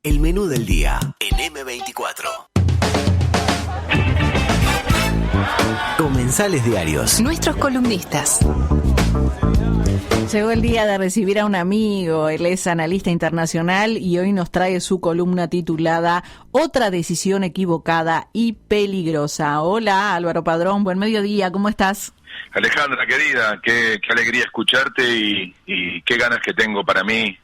El menú del día en M24. Comensales diarios. Nuestros columnistas. Llegó el día de recibir a un amigo. Él es analista internacional y hoy nos trae su columna titulada Otra decisión equivocada y peligrosa. Hola, Álvaro Padrón, buen mediodía, ¿cómo estás? Alejandra, querida, qué alegría escucharte y qué ganas que tengo. Para mí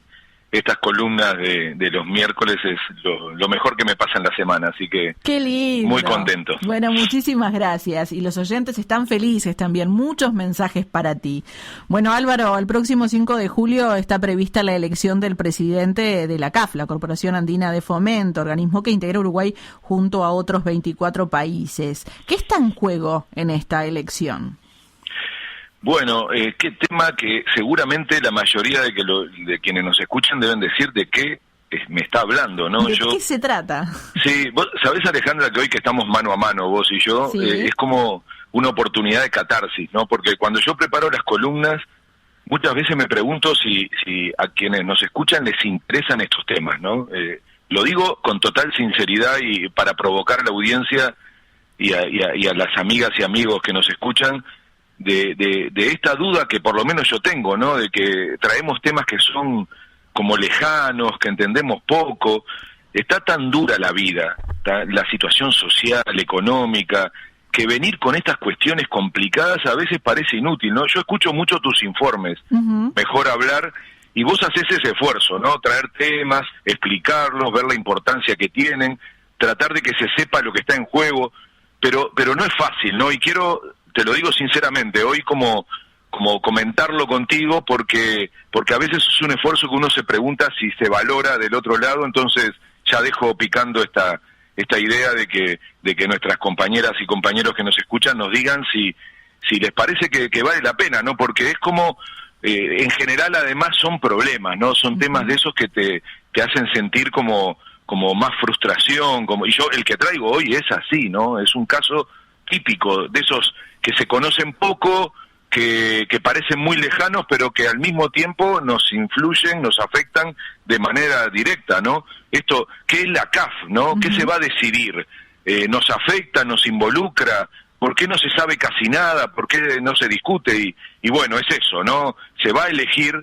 estas columnas de los miércoles es lo mejor que me pasa en la semana, así que qué lindo. Muy contento. Bueno, muchísimas gracias. Y los oyentes están felices también, muchos mensajes para ti. Bueno, Álvaro, el próximo 5 de julio está prevista la elección del presidente de la CAF, la Corporación Andina de Fomento, organismo que integra Uruguay junto a otros 24 países. ¿Qué está en juego en esta elección? Bueno, qué tema que seguramente la mayoría de quienes nos escuchan deben decir de qué me está hablando, ¿no? ¿De qué se trata? Sí, vos sabés, Alejandra, que hoy que estamos mano a mano, vos y yo, sí. Es como una oportunidad de catarsis, ¿no? Porque cuando yo preparo las columnas, muchas veces me pregunto si a quienes nos escuchan les interesan estos temas, ¿no? Lo digo con total sinceridad y para provocar a la audiencia y a las amigas y amigos que nos escuchan, de esta duda que por lo menos yo tengo, ¿no? De que traemos temas que son como lejanos, que entendemos poco. Está tan dura la vida, la situación social, económica, que venir con estas cuestiones complicadas a veces parece inútil, ¿no? Yo escucho mucho tus informes, mejor hablar, y vos haces ese esfuerzo, ¿no? Traer temas, explicarlos, ver la importancia que tienen, tratar de que se sepa lo que está en juego, pero no es fácil, ¿no? Y te lo digo sinceramente, hoy como comentarlo contigo, porque a veces es un esfuerzo que uno se pregunta si se valora del otro lado, entonces ya dejo picando esta idea de que nuestras compañeras y compañeros que nos escuchan nos digan si les parece que vale la pena, ¿no? Porque es como, en general además son problemas, ¿no? Son temas de esos que te hacen sentir como más frustración, y yo el que traigo hoy es así, ¿no? Es un caso típico de esos que se conocen poco, que parecen muy lejanos, pero que al mismo tiempo nos influyen, nos afectan de manera directa, ¿no? Esto, ¿qué es la CAF, no? ¿Qué se va a decidir? ¿Nos afecta, nos involucra? ¿Por qué no se sabe casi nada? ¿Por qué no se discute? Y bueno, es eso, ¿no? Se va a elegir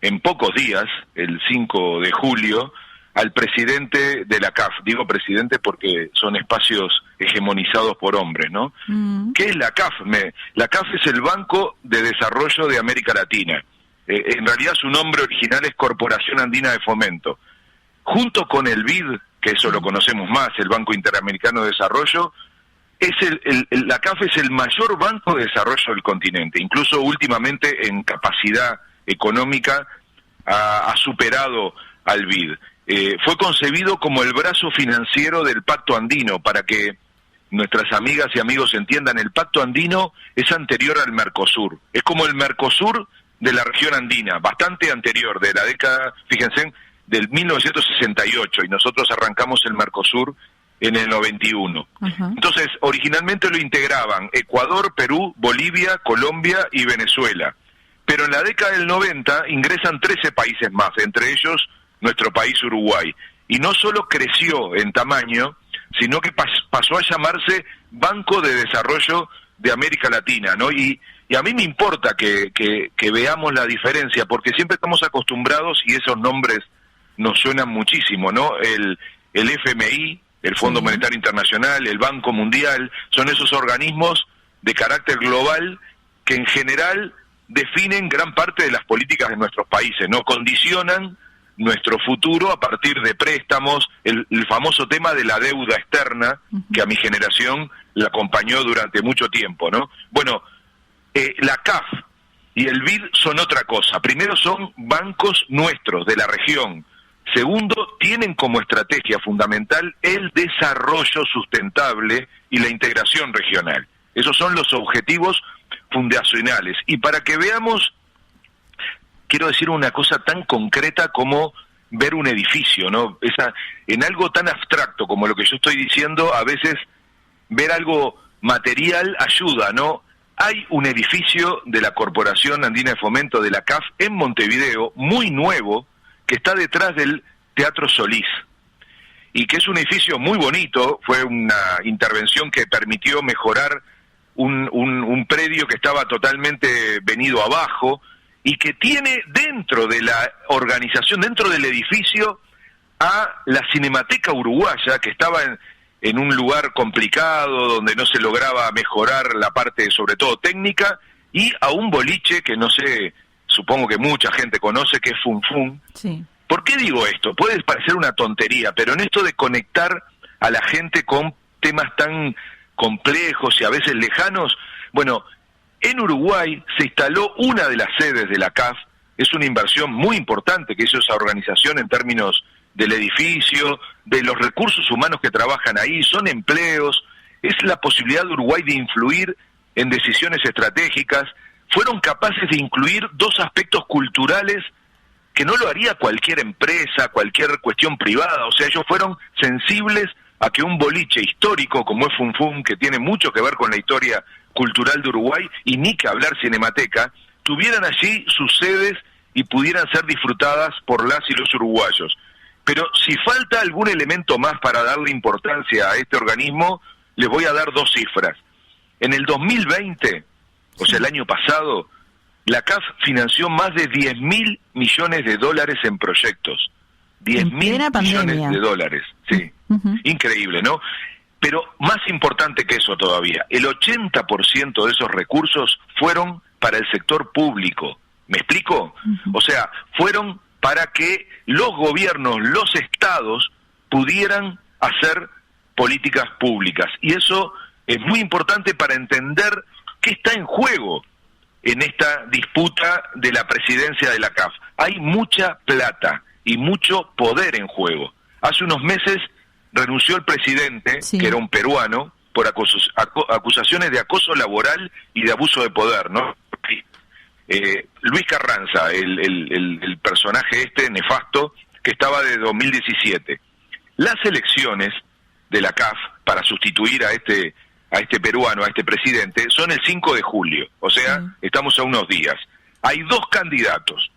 en pocos días, el 5 de julio, al presidente de la CAF. Digo presidente porque son espacios hegemonizados por hombres, ¿no? ¿Qué es la CAF? La CAF es el Banco de Desarrollo de América Latina. En realidad su nombre original es Corporación Andina de Fomento. Junto con el BID, que eso lo conocemos más, el Banco Interamericano de Desarrollo, la CAF es el mayor banco de desarrollo del continente. Incluso últimamente en capacidad económica ha superado al BID. Fue concebido como el brazo financiero del Pacto Andino. Para que nuestras amigas y amigos entiendan, el Pacto Andino es anterior al Mercosur. Es como el Mercosur de la región andina, bastante anterior, de la década, fíjense, del 1968, y nosotros arrancamos el Mercosur en el 91. Entonces, originalmente lo integraban Ecuador, Perú, Bolivia, Colombia y Venezuela. Pero en la década del 90 ingresan 13 países más, entre ellos nuestro país Uruguay, y no solo creció en tamaño, sino que pasó a llamarse Banco de Desarrollo de América Latina, ¿no? Y a mí me importa que veamos la diferencia, porque siempre estamos acostumbrados, y esos nombres nos suenan muchísimo, ¿no? El FMI, el Fondo Monetario Internacional, el Banco Mundial, son esos organismos de carácter global que en general definen gran parte de las políticas de nuestros países, ¿no? Condicionan nuestro futuro a partir de préstamos, el famoso tema de la deuda externa, que a mi generación la acompañó durante mucho tiempo, ¿no? Bueno, la CAF y el BID son otra cosa. Primero, son bancos nuestros, de la región. Segundo, tienen como estrategia fundamental el desarrollo sustentable y la integración regional. Esos son los objetivos fundacionales. Y para que veamos, quiero decir una cosa tan concreta como ver un edificio, ¿no? En algo tan abstracto como lo que yo estoy diciendo, a veces ver algo material ayuda, ¿no? Hay un edificio de la Corporación Andina de Fomento, de la CAF, en Montevideo, muy nuevo, que está detrás del Teatro Solís. y que es un edificio muy bonito. Fue una intervención que permitió mejorar un predio que estaba totalmente venido abajo, y que tiene dentro de la organización, dentro del edificio, a la Cinemateca Uruguaya, que estaba en un lugar complicado, donde no se lograba mejorar la parte, sobre todo técnica, y a un boliche que no sé, supongo que mucha gente conoce, que es Fun Fun. Sí. ¿Por qué digo esto? Puede parecer una tontería, pero en esto de conectar a la gente con temas tan complejos y a veces lejanos, bueno, en Uruguay se instaló una de las sedes de la CAF. Es una inversión muy importante que hizo esa organización en términos del edificio, de los recursos humanos que trabajan ahí, son empleos, es la posibilidad de Uruguay de influir en decisiones estratégicas. Fueron capaces de incluir dos aspectos culturales que no lo haría cualquier empresa, cualquier cuestión privada. O sea, ellos fueron sensibles a que un boliche histórico como es Fun Fun, que tiene mucho que ver con la historia cultural de Uruguay, y ni que hablar Cinemateca, tuvieran allí sus sedes y pudieran ser disfrutadas por las y los uruguayos. Pero si falta algún elemento más para darle importancia a este organismo, les voy a dar dos cifras. En el 2020, o sea, el año pasado, la CAF financió más de 10.000 millones de dólares en proyectos. 10.000 millones de dólares, sí. Increíble, ¿no? Pero más importante que eso todavía, el 80% de esos recursos fueron para el sector público. ¿Me explico? O sea, fueron para que los gobiernos, los estados, pudieran hacer políticas públicas. Y eso es muy importante para entender qué está en juego en esta disputa de la presidencia de la CAF. Hay mucha plata y mucho poder en juego. Hace unos meses renunció el presidente, sí, que era un peruano, por acusaciones de acoso laboral y de abuso de poder, ¿no? Luis Carranza, el personaje este nefasto, que estaba de 2017. Las elecciones de la CAF para sustituir a este peruano, a este presidente, son el 5 de julio, o sea, estamos a unos días. Hay dos candidatos.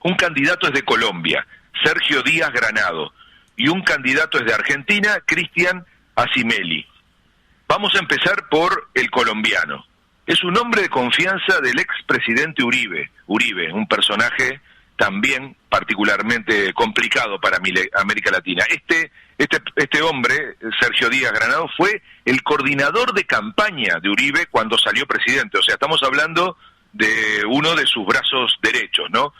Un candidato es de Colombia, Sergio Díaz Granado, y un candidato es de Argentina, Cristian Asimeli. Vamos a empezar por el colombiano. Es un hombre de confianza del expresidente Uribe, un personaje también particularmente complicado para América Latina. Este hombre, Sergio Díaz Granado, fue el coordinador de campaña de Uribe cuando salió presidente. O sea, estamos hablando de uno de sus brazos derechos, ¿no?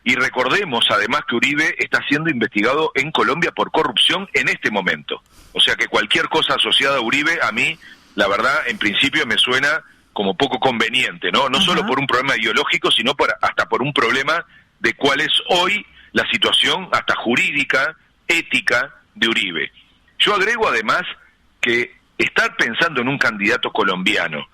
Y recordemos además que Uribe está siendo investigado en Colombia por corrupción en este momento. O sea que cualquier cosa asociada a Uribe, a mí, la verdad, en principio me suena como poco conveniente, ¿no? No solo por un problema ideológico, sino hasta por un problema de cuál es hoy la situación hasta jurídica, ética de Uribe. Yo agrego además que estar pensando en un candidato colombiano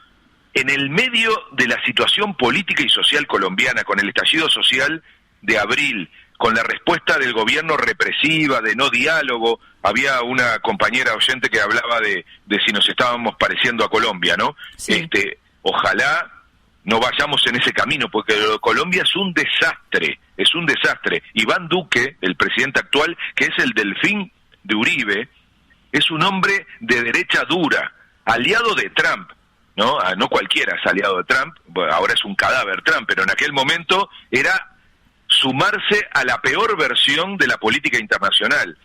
en el medio de la situación política y social colombiana, con el estallido social de abril, con la respuesta del gobierno represiva, de no diálogo. Había una compañera oyente que hablaba de si nos estábamos pareciendo a Colombia, ¿no? Sí. Ojalá no vayamos en ese camino, porque Colombia es un desastre. Iván Duque, el presidente actual, que es el delfín de Uribe, es un hombre de derecha dura, aliado de Trump, ¿no? No cualquiera es aliado de Trump, ahora es un cadáver Trump, pero en aquel momento era sumarse a la peor versión de la política internacional.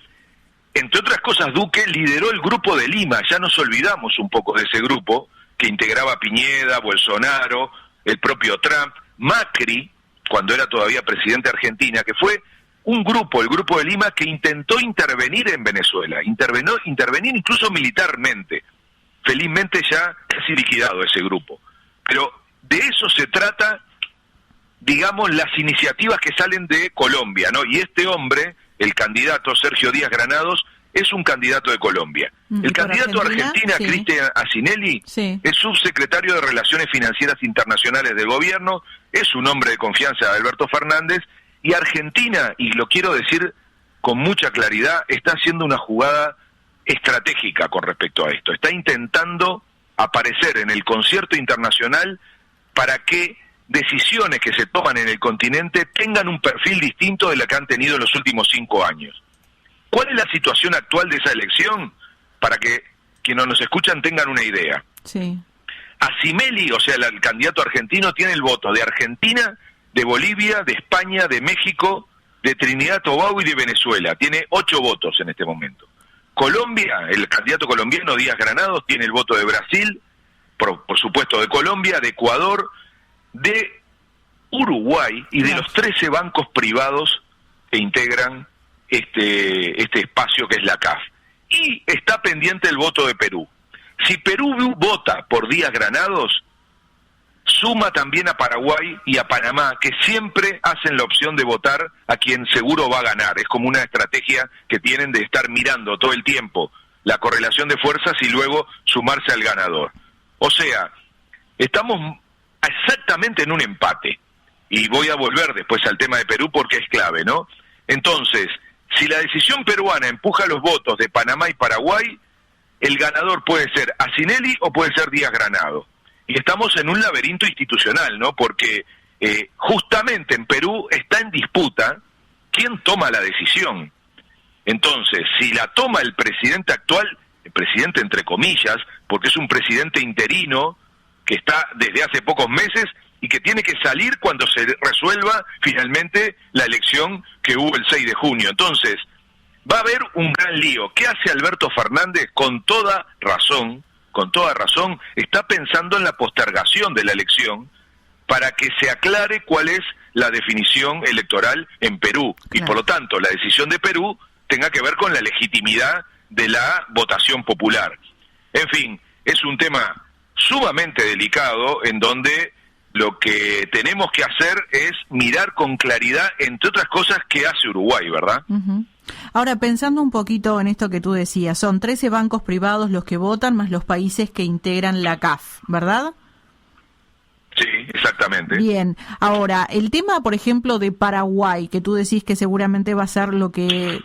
Entre otras cosas, Duque lideró el Grupo de Lima, ya nos olvidamos un poco de ese grupo, que integraba Piñera, Bolsonaro, el propio Trump, Macri, cuando era todavía presidente de Argentina, que fue un grupo, el Grupo de Lima, que intentó intervenir en Venezuela, intervenir incluso militarmente. Felizmente ya casi liquidado ese grupo. Pero de eso se trata, digamos, las iniciativas que salen de Colombia, ¿no? Y este hombre, el candidato Sergio Díaz Granados, es un candidato de Colombia. El candidato de Argentina, sí, Cristian Asinelli, sí, es subsecretario de Relaciones Financieras Internacionales del gobierno, es un hombre de confianza de Alberto Fernández, y Argentina, y lo quiero decir con mucha claridad, está haciendo una jugada estratégica con respecto a esto. Está intentando aparecer en el concierto internacional para que decisiones que se toman en el continente tengan un perfil distinto de la que han tenido en los últimos 5 años. ¿Cuál es la situación actual de esa elección? Para que quienes nos escuchan tengan una idea. Sí. Asimeli, o sea, el candidato argentino, tiene el voto de Argentina, de Bolivia, de España, de México, de Trinidad y Tobago y de Venezuela. Tiene 8 votos en este momento. Colombia, el candidato colombiano Díaz Granados, tiene el voto de Brasil, por supuesto de Colombia, de Ecuador, de Uruguay y de los 13 bancos privados que integran este espacio que es la CAF. Y está pendiente el voto de Perú. Si Perú vota por Díaz Granados, suma también a Paraguay y a Panamá, que siempre hacen la opción de votar a quien seguro va a ganar. Es como una estrategia que tienen de estar mirando todo el tiempo la correlación de fuerzas y luego sumarse al ganador. O sea, estamos exactamente en un empate. Y voy a volver después al tema de Perú porque es clave, ¿no? Entonces, si la decisión peruana empuja los votos de Panamá y Paraguay, el ganador puede ser Asinelli o puede ser Díaz Granados. Y estamos en un laberinto institucional, ¿no? Porque justamente en Perú está en disputa quién toma la decisión. Entonces, si la toma el presidente actual, el presidente entre comillas, porque es un presidente interino que está desde hace pocos meses y que tiene que salir cuando se resuelva finalmente la elección que hubo el 6 de junio. Entonces, va a haber un gran lío. ¿Qué hace Alberto Fernández? Con toda razón, está pensando en la postergación de la elección para que se aclare cuál es la definición electoral en Perú. Claro. Y por lo tanto, la decisión de Perú tenga que ver con la legitimidad de la votación popular. En fin, es un tema sumamente delicado en donde lo que tenemos que hacer es mirar con claridad, entre otras cosas, qué hace Uruguay, ¿verdad? Uh-huh. Ahora, pensando un poquito en esto que tú decías, son 13 bancos privados los que votan, más los países que integran la CAF, ¿verdad? Sí, exactamente. Bien, ahora, el tema, por ejemplo, de Paraguay, que tú decís que seguramente va a ser lo que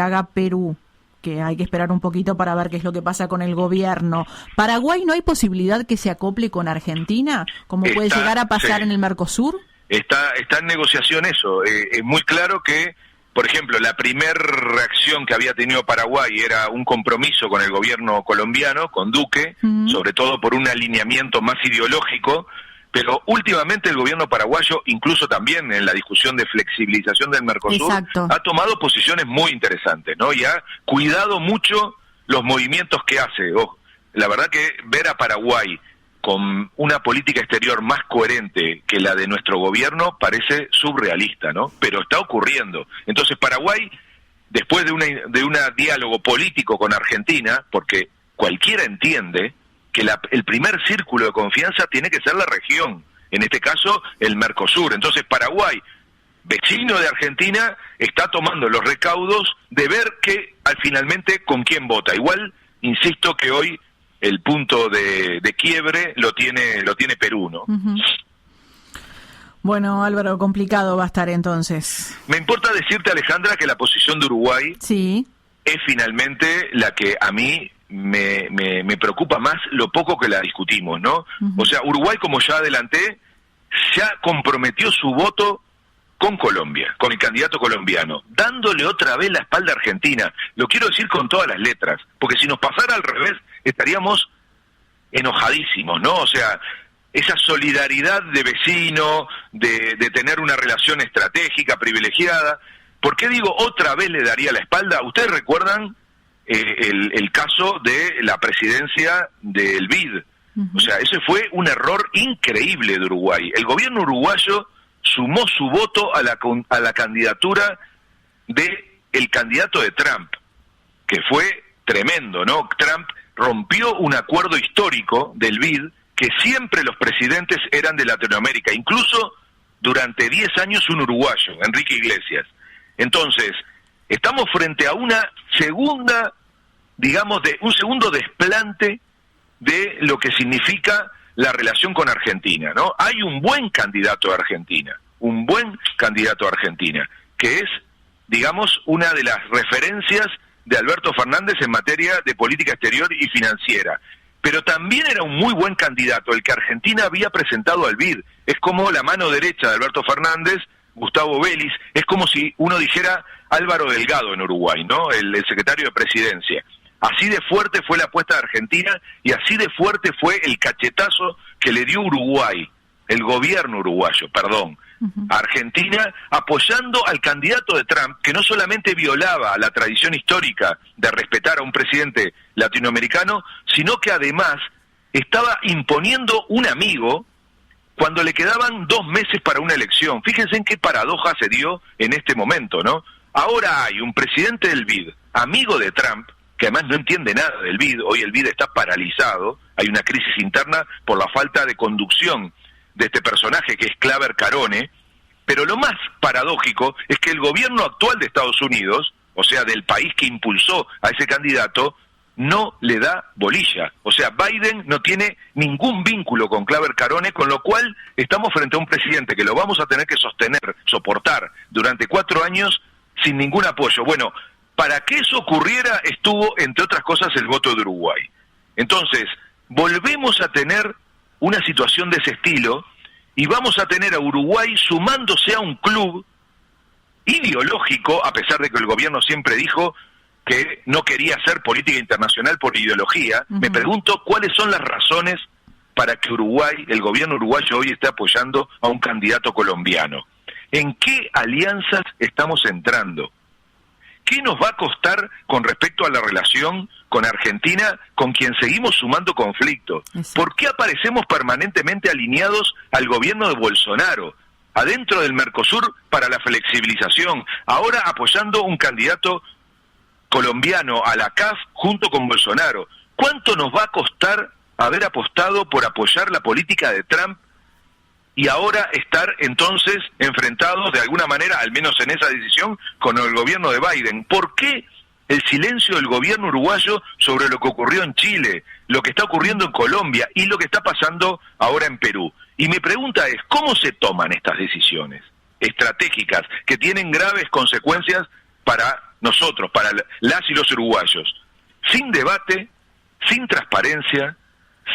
haga Perú, que hay que esperar un poquito para ver qué es lo que pasa con el gobierno. ¿Paraguay no hay posibilidad que se acople con Argentina, como puede llegar a pasar en el Mercosur? Está en negociación eso. Es muy claro que, por ejemplo, la primera reacción que había tenido Paraguay era un compromiso con el gobierno colombiano, con Duque, sobre todo por un alineamiento más ideológico, pero últimamente el gobierno paraguayo, incluso también en la discusión de flexibilización del Mercosur, exacto, ha tomado posiciones muy interesantes, ¿no? Y ha cuidado mucho los movimientos que hace. La verdad que ver a Paraguay con una política exterior más coherente que la de nuestro gobierno parece surrealista, ¿no? Pero está ocurriendo. Entonces Paraguay, después de un diálogo político con Argentina, porque cualquiera entiende que el primer círculo de confianza tiene que ser la región, en este caso el Mercosur. Entonces Paraguay, vecino de Argentina, está tomando los recaudos de ver finalmente con quién vota. Igual, insisto que hoy el punto de quiebre lo tiene Perú, ¿no? Uh-huh. Bueno, Álvaro, complicado va a estar entonces. Me importa decirte, Alejandra, que la posición de Uruguay sí es finalmente la que a mí me preocupa más, lo poco que la discutimos, ¿no? Uh-huh. O sea, Uruguay, como ya adelanté, ya comprometió su voto con Colombia, con el candidato colombiano, dándole otra vez la espalda a Argentina. Lo quiero decir con todas las letras, porque si nos pasara al revés, estaríamos enojadísimos, ¿no? O sea, esa solidaridad de vecino, de tener una relación estratégica, privilegiada. ¿Por qué digo otra vez le daría la espalda? ¿Ustedes recuerdan el caso de la presidencia del BID? Uh-huh. O sea, ese fue un error increíble de Uruguay. El gobierno uruguayo sumó su voto a la candidatura de el candidato de Trump, que fue tremendo, ¿no? Trump rompió un acuerdo histórico del BID, que siempre los presidentes eran de Latinoamérica, incluso durante 10 años un uruguayo, Enrique Iglesias. Entonces, estamos frente a una segunda, digamos, un segundo desplante de lo que significa la relación con Argentina, ¿no? Hay un buen candidato a Argentina, que es, digamos, una de las referencias de Alberto Fernández en materia de política exterior y financiera. Pero también era un muy buen candidato el que Argentina había presentado al BID. Es como la mano derecha de Alberto Fernández, Gustavo Vélez, es como si uno dijera, Álvaro Delgado en Uruguay, ¿no? El secretario de Presidencia. Así de fuerte fue la apuesta de Argentina y así de fuerte fue el cachetazo que le dio Uruguay, el gobierno uruguayo, a Argentina, apoyando al candidato de Trump, que no solamente violaba la tradición histórica de respetar a un presidente latinoamericano, sino que además estaba imponiendo un amigo cuando le quedaban 2 meses para una elección. Fíjense en qué paradoja se dio en este momento, ¿no? Ahora hay un presidente del BID, amigo de Trump, que además no entiende nada del BID, hoy el BID está paralizado, hay una crisis interna por la falta de conducción de este personaje que es Claver Carone, pero lo más paradójico es que el gobierno actual de Estados Unidos, o sea, del país que impulsó a ese candidato, no le da bolilla. O sea, Biden no tiene ningún vínculo con Claver Carone, con lo cual estamos frente a un presidente que lo vamos a tener que soportar durante 4 años sin ningún apoyo. Bueno, para que eso ocurriera estuvo, entre otras cosas, el voto de Uruguay. Entonces, volvemos a tener una situación de ese estilo y vamos a tener a Uruguay sumándose a un club ideológico, a pesar de que el gobierno siempre dijo que no quería hacer política internacional por ideología. Me pregunto cuáles son las razones para que Uruguay, el gobierno uruguayo hoy esté apoyando a un candidato colombiano. ¿En qué alianzas estamos entrando? ¿Qué nos va a costar con respecto a la relación con Argentina, con quien seguimos sumando conflictos? ¿Por qué aparecemos permanentemente alineados al gobierno de Bolsonaro, adentro del Mercosur para la flexibilización, ahora apoyando un candidato colombiano a la CAF junto con Bolsonaro? ¿Cuánto nos va a costar haber apostado por apoyar la política de Trump y ahora estar entonces enfrentados de alguna manera, al menos en esa decisión, con el gobierno de Biden? ¿Por qué el silencio del gobierno uruguayo sobre lo que ocurrió en Chile, lo que está ocurriendo en Colombia y lo que está pasando ahora en Perú? Y mi pregunta es, ¿cómo se toman estas decisiones estratégicas que tienen graves consecuencias para nosotros, para las y los uruguayos? Sin debate, sin transparencia,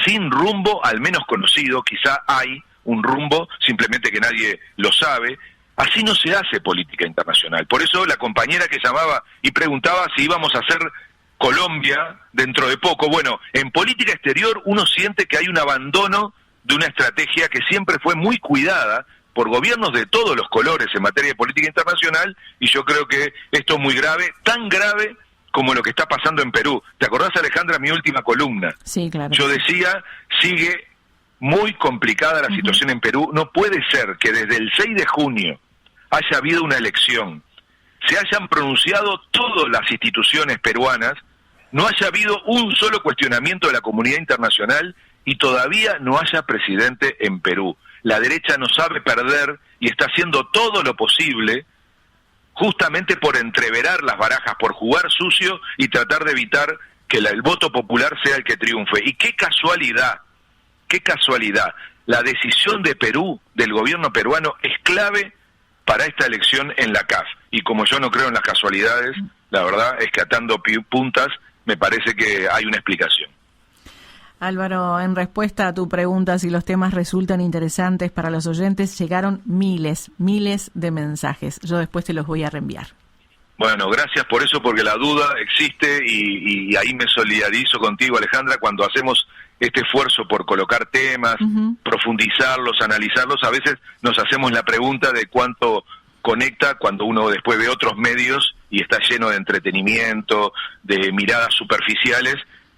sin rumbo, al menos conocido, quizá hay un rumbo, simplemente que nadie lo sabe. Así no se hace política internacional. Por eso la compañera que llamaba y preguntaba si íbamos a hacer Colombia dentro de poco. Bueno, en política exterior uno siente que hay un abandono de una estrategia que siempre fue muy cuidada por gobiernos de todos los colores en materia de política internacional, y yo creo que esto es muy grave, tan grave como lo que está pasando en Perú. ¿Te acordás, Alejandra, mi última columna? Sí, claro. Yo decía, sigue muy complicada la situación en Perú. No puede ser que desde el 6 de junio haya habido una elección, se hayan pronunciado todas las instituciones peruanas, no haya habido un solo cuestionamiento de la comunidad internacional y todavía no haya presidente en Perú. La derecha no sabe perder y está haciendo todo lo posible justamente por entreverar las barajas, por jugar sucio y tratar de evitar que el voto popular sea el que triunfe. Y qué casualidad, la decisión de Perú, del gobierno peruano, es clave para esta elección en la CAF. Y como yo no creo en las casualidades, la verdad es que atando puntas me parece que hay una explicación. Álvaro, en respuesta a tu pregunta, si los temas resultan interesantes para los oyentes, llegaron miles de mensajes. Yo después te los voy a reenviar. Bueno, gracias por eso, porque la duda existe y ahí me solidarizo contigo, Alejandra, cuando hacemos este esfuerzo por colocar temas, profundizarlos, analizarlos. A veces nos hacemos la pregunta de cuánto conecta cuando uno después ve otros medios y está lleno de entretenimiento, de miradas superficiales,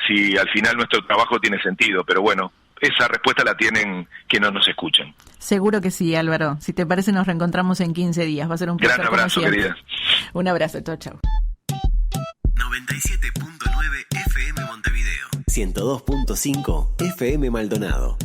si al final nuestro trabajo tiene sentido. Pero bueno, esa respuesta la tienen quienes nos escuchan. Seguro que sí, Álvaro. Si te parece, nos reencontramos en 15 días. Va a ser un placer. Gran abrazo, querida. Un abrazo. Chau. 97.9 FM Montevideo. 102.5 FM Maldonado.